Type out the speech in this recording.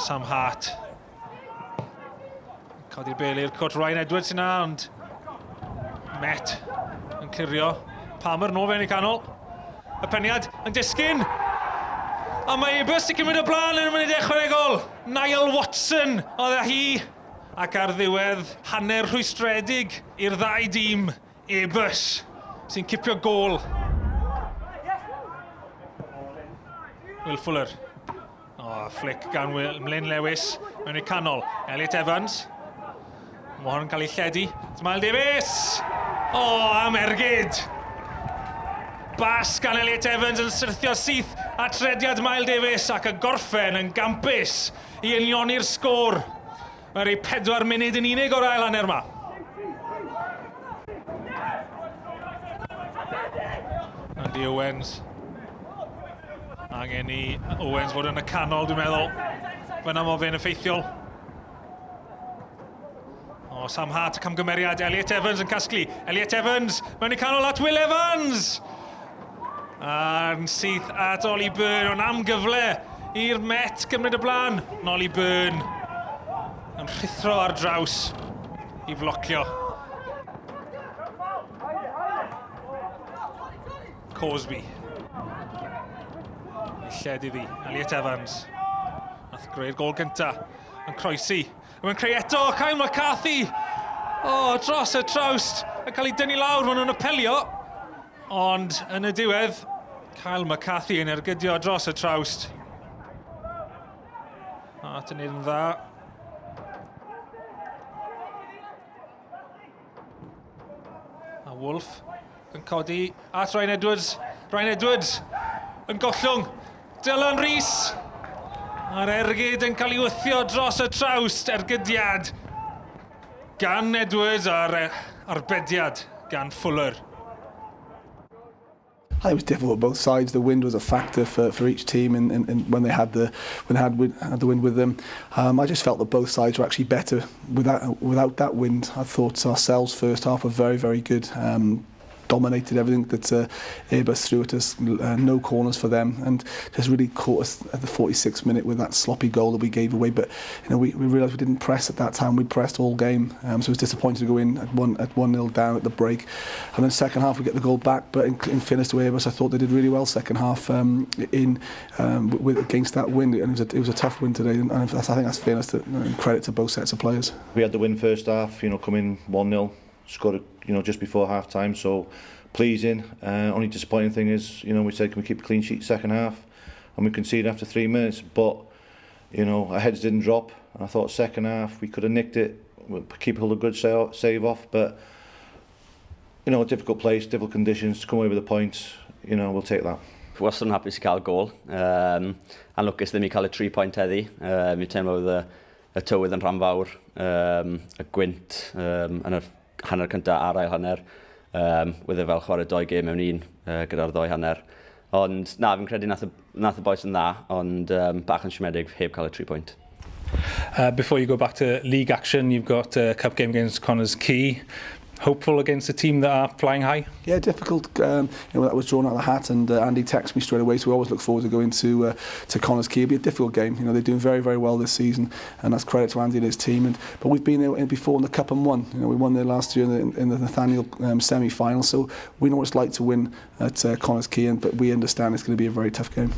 Sam Hart. Codi'r bel i'r cwrt Ryan Edwards yna, ond Met yn clirio. Palmer nôl fe'n ei canol. Y peniad yn disgyn. A mae Airbus i cymryd y blaen yn y munud ychwanegol. Niall Watson oedd hi. Ac ar ddiwedd hanner rhwystredig i'r ddau dîm. Airbus sy'n cipio gôl. Will Fuller. Flick gan Mlyn Lewis mewn i'r canol. Elliot Evans. Mae hwn yn cael ei lledu. Miles Davies! Am ergyd! Bas gan Elliot Evans yn syrthio syth a trediad Miles Davies ac y gorffen yn gampus i unioni'r sgôr. Mae'r ei 4 munud yn unig o'r ail hanner yma. Andy Owens. Angen i Owens fod yn y canol, dwi'n meddwl. Fyna mo fe'n effeithiol. Sam Hart y camgymeriad, Elliot Evans yn casglu. Elliot Evans mewn i canol at Will Evans. A'n syth at Ollie Byrne, ond am gyfle i'r Met gymryd y blaen. Ollie Byrne yn rhithro ar draws i flocio. Cosby. Lled iddi, Elliot Evans. Nath greu'r gol gynta yn croesi. Mae'n creu eto, Kyle McCarthy. Dros y trawst. Yn cael ei dynnu lawr, maen nhw'n apelio. Ond yn y diwedd, Kyle McCarthy yn ergydio dros y trawst. At yn un dda. A Wolf yn codi at Ryan Edwards. Ryan Edwards yn gollwng. Dylan Rees. A'r ergyd yn cael ei wythio dros y trawst, ergydiad gan Edwards a'r arbediad gan Fuller. I think it was difficult on both sides. The wind was a factor for each team when they had the wind with them. I just felt that both sides were actually better without that wind. I thought ourselves first half were very, very good. Dominated everything that Airbus threw at us, no corners for them, and just really caught us at the 46th minute with that sloppy goal that we gave away. But we realised we didn't press at that time. We pressed all game, so it was disappointing to go in at 1-0 down at the break, and then second half we get the goal back. But in fairness to Airbus, I thought they did really well second half against that wind, and it was a tough win today. And I think that's fairness and credit to both sets of players. We had the win first half, coming 1-0. Scored, just before half time, so pleasing. Only disappointing thing is, we said, can we keep a clean sheet second half, and we conceded after 3 minutes. But our heads didn't drop, and I thought second half we could have nicked it, keep a good save off. But a difficult place, difficult conditions, to come away with the points, we'll take that. Wastad yn hapus i cael gol. Anlwcus ddim i cael y 3 point heddi. Mi teimlo y tywydd yn rhan fawr, y gwynt yn y hanner cyntaf a'r ail hanner. Wydde fel chwarae 2 gêm mewn un gyda'r 2 hanner. Ond na, fi'n credu nath y boes yn dda, ond bach yn siomedig heb cael y 3 point. Before you go back to league action, you've got a cup game against Connors Quay. Hopeful against a team that are flying high? Yeah, difficult. That was drawn out of the hat, and Andy texted me straight away, so we always look forward to going to Connors Quay. It'll be a difficult game. They're doing very, very well this season, and that's credit to Andy and his team. But we've been there before in the Cup and won. We won there last year in the Nathaniel semi-final, so we know what it's like to win at Connors Quay, but we understand it's going to be a very tough game.